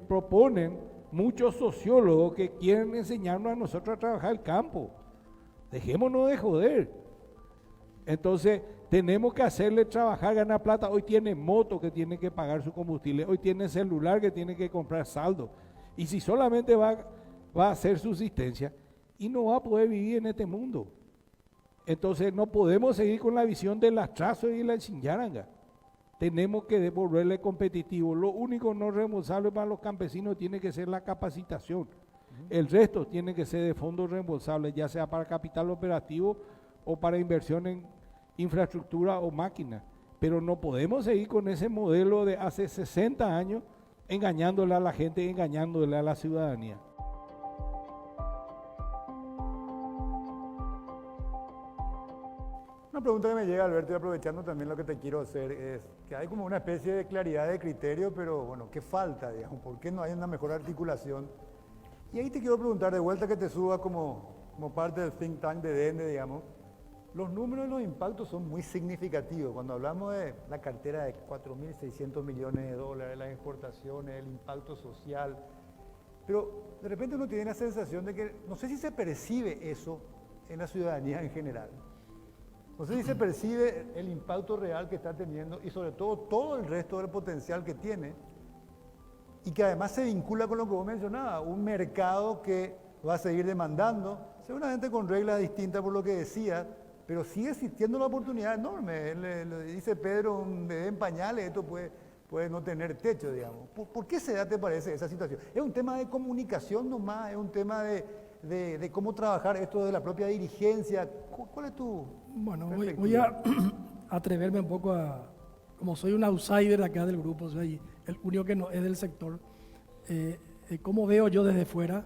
G: proponen muchos sociólogos que quieren enseñarnos a nosotros a trabajar el campo. Dejémonos de joder. Entonces tenemos que hacerle trabajar, ganar plata. Hoy tiene moto que tiene que pagar su combustible, hoy tiene celular que tiene que comprar saldo, y si solamente va a hacer subsistencia y no va a poder vivir en este mundo. Entonces no podemos seguir con la visión del lastrazo y la chinyaranga. Tenemos que devolverle competitivo. Lo único no reembolsable para los campesinos tiene que ser la capacitación. El resto tiene que ser de fondos reembolsables, ya sea para capital operativo o para inversión en infraestructura o máquina. Pero no podemos seguir con ese modelo de hace 60 años engañándole a la gente, engañándole a la ciudadanía.
C: Una pregunta que me llega, Alberto, y aprovechando también lo que te quiero hacer, es que hay como una especie de claridad de criterio, pero bueno, ¿qué falta, digamos? ¿Por qué no hay una mejor articulación? Y ahí te quiero preguntar, de vuelta que te suba como parte del think tank de DENDE, digamos, los números y los impactos son muy significativos. Cuando hablamos de la cartera de 4.600 millones de dólares, las exportaciones, el impacto social, pero de repente uno tiene la sensación de que, no sé si se percibe eso en la ciudadanía en general. No sé si se percibe el impacto real que está teniendo y sobre todo el resto del potencial que tiene y que además se vincula con lo que vos mencionabas, un mercado que va a seguir demandando, seguramente con reglas distintas por lo que decía, pero sigue existiendo una oportunidad enorme. Le dice Pedro, un bebé en pañales, esto puede no tener techo, digamos. ¿Por qué se da, te parece, esa situación? ¿Es un tema de comunicación nomás? ¿Es un tema de cómo trabajar esto de la propia dirigencia? ¿Cuál es tu...?
F: Bueno, voy a atreverme un poco como soy un outsider acá del grupo, soy el único que no es del sector, cómo veo yo desde fuera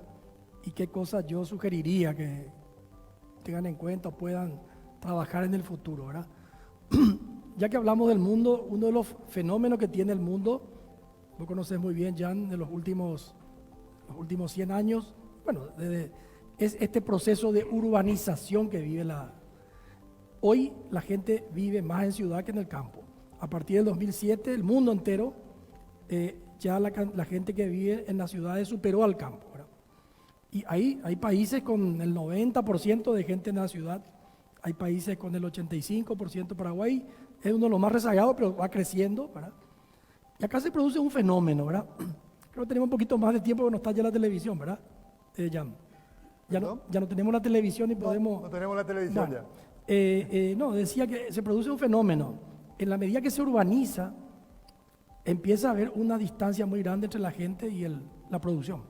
F: y qué cosas yo sugeriría que tengan en cuenta o puedan trabajar en el futuro, ¿verdad? Ya que hablamos del mundo, uno de los fenómenos que tiene el mundo, lo conoces muy bien, Jan, de los últimos 100 años, bueno, es este proceso de urbanización que vive Hoy la gente vive más en ciudad que en el campo. A partir del 2007, el mundo entero, ya la gente que vive en las ciudades superó al campo, ¿verdad? Y hay países con el 90% de gente en la ciudad, hay países con el 85%, Paraguay es uno de los más rezagados, pero va creciendo, ¿verdad? Y acá se produce un fenómeno, ¿verdad? Creo que tenemos un poquito más de tiempo que no está ya la televisión, ¿verdad? Jan? Ya no tenemos la televisión y podemos...
C: No tenemos la televisión
F: bueno,
C: ya.
F: No, decía que se produce un fenómeno. En la medida que se urbaniza, empieza a haber una distancia muy grande entre la gente y la producción.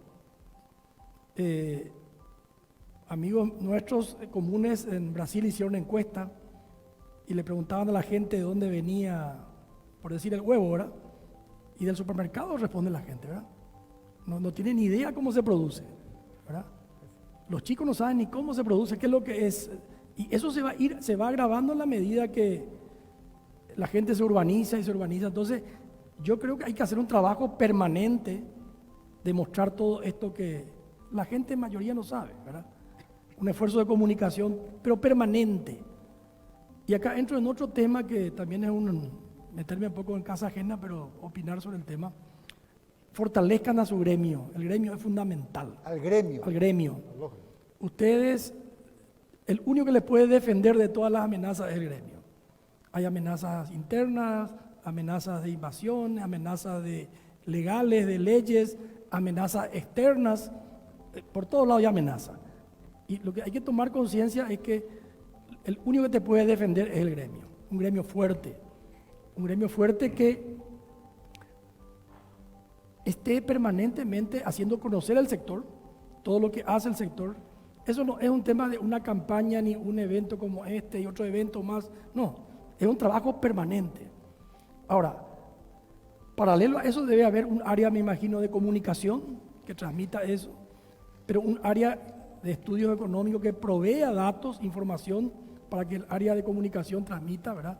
F: Amigos nuestros comunes en Brasil hicieron una encuesta y le preguntaban a la gente de dónde venía, por decir, el huevo, ¿verdad? Y del supermercado responde la gente, ¿verdad? No tienen ni idea cómo se produce, ¿verdad? Los chicos no saben ni cómo se produce, qué es lo que es. Y eso se va agravando en la medida que la gente se urbaniza y se urbaniza. Entonces, yo creo que hay que hacer un trabajo permanente de mostrar todo esto que la gente en mayoría no sabe, ¿verdad? Un esfuerzo de comunicación, pero permanente. Y acá entro en otro tema que también es meterme un poco en casa ajena, pero opinar sobre el tema. Fortalezcan a su gremio. El gremio es fundamental.
C: Al gremio.
F: Al gremio. Ustedes, el único que les puede defender de todas las amenazas es el gremio. Hay amenazas internas, amenazas de invasión, amenazas legales, de leyes, amenazas externas. Por todos lados hay amenazas. Y lo que hay que tomar conciencia es que el único que te puede defender es el gremio. Un gremio fuerte. Un gremio fuerte que esté permanentemente haciendo conocer al sector, todo lo que hace el sector. Eso no es un tema de una campaña ni un evento como este y otro evento más. No, es un trabajo permanente. Ahora, paralelo a eso debe haber un área, me imagino, de comunicación que transmita eso, pero un área de estudios económicos que provea datos, información para que el área de comunicación transmita, ¿verdad?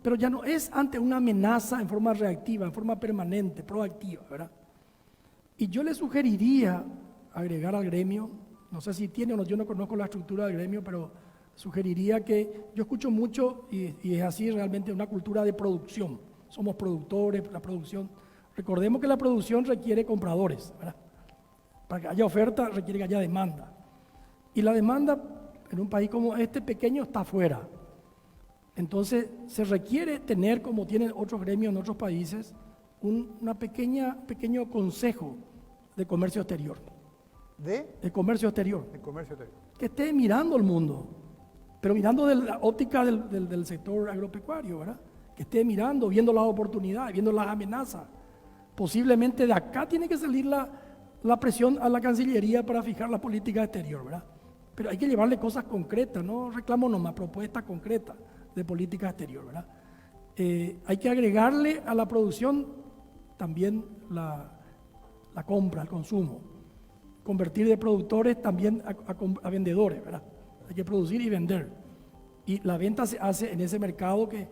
F: Pero ya no es ante una amenaza en forma reactiva, en forma permanente, proactiva, ¿verdad? Y yo le sugeriría agregar al gremio, no sé si tiene o no, yo no conozco la estructura del gremio, pero sugeriría que, yo escucho mucho, y es así realmente, una cultura de producción. Somos productores, la producción. Recordemos que la producción requiere compradores, ¿verdad? Para que haya oferta requiere que haya demanda. Y la demanda en un país como este pequeño está afuera. Entonces se requiere tener, como tienen otros gremios en otros países, un pequeño consejo de comercio exterior.
C: ¿De?
F: De comercio exterior.
C: De comercio exterior.
F: Que esté mirando el mundo. pero mirando de la óptica del sector agropecuario, ¿verdad? Que esté mirando, viendo las oportunidades, viendo las amenazas. Posiblemente de acá tiene que salir la presión a la Cancillería para fijar la política exterior, ¿verdad? Pero hay que llevarle cosas concretas, no reclamo nomás, propuestas concretas de política exterior, ¿verdad? Hay que agregarle a la producción también la compra, el consumo. Convertir de productores también a vendedores, ¿verdad? Hay que producir y vender. Y la venta se hace en ese mercado que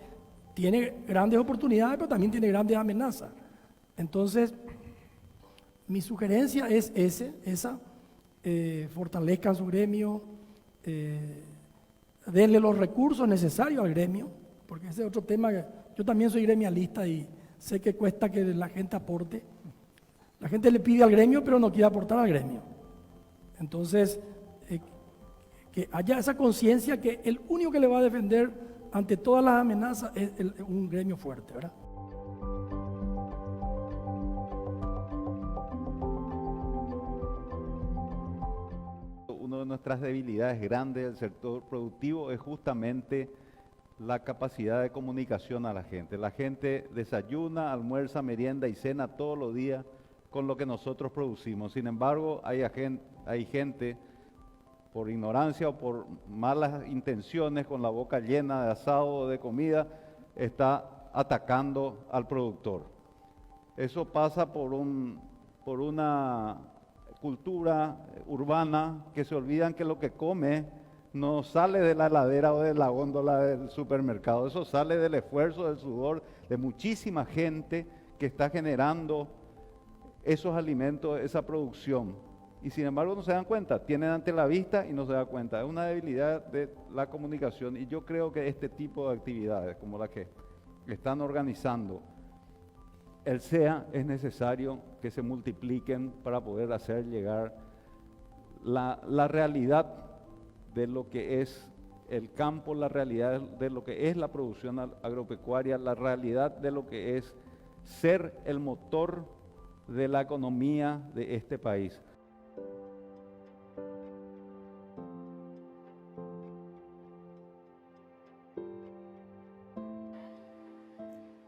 F: tiene grandes oportunidades, pero también tiene grandes amenazas. Entonces, mi sugerencia es esa, fortalezcan su gremio, denle los recursos necesarios al gremio, porque ese es otro tema que yo también soy gremialista y sé que cuesta que la gente aporte. La gente le pide al gremio, pero no quiere aportar al gremio. Entonces, que haya esa conciencia que el único que le va a defender ante todas las amenazas es un gremio fuerte, ¿verdad?
D: Una de nuestras debilidades grandes del sector productivo es justamente la capacidad de comunicación a la gente. La gente desayuna, almuerza, merienda y cena todos los días con lo que nosotros producimos. Sin embargo, hay gente por ignorancia o por malas intenciones, con la boca llena de asado o de comida, está atacando al productor. Eso pasa por una cultura urbana que se olvidan que lo que come no sale de la heladera o de la góndola del supermercado, eso sale del esfuerzo, del sudor de muchísima gente que está generando esos alimentos, esa producción. Y sin embargo no se dan cuenta, tienen ante la vista y no se dan cuenta. Es una debilidad de la comunicación y yo creo que este tipo de actividades como la que están organizando el SEA es necesario que se multipliquen para poder hacer llegar la realidad de lo que es el campo, la realidad de lo que es la producción agropecuaria, la realidad de lo que es ser el motor de la economía de este país.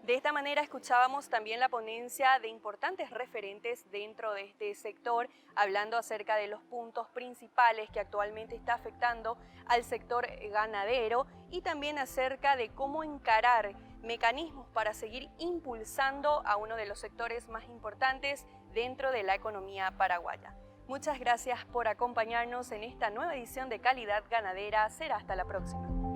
A: De esta manera escuchábamos también la ponencia de importantes referentes dentro de este sector, hablando acerca de los puntos principales que actualmente está afectando al sector ganadero y también acerca de cómo encarar mecanismos para seguir impulsando a uno de los sectores más importantes dentro de la economía paraguaya. Muchas gracias por acompañarnos en esta nueva edición de Calidad Ganadera. Será hasta la próxima.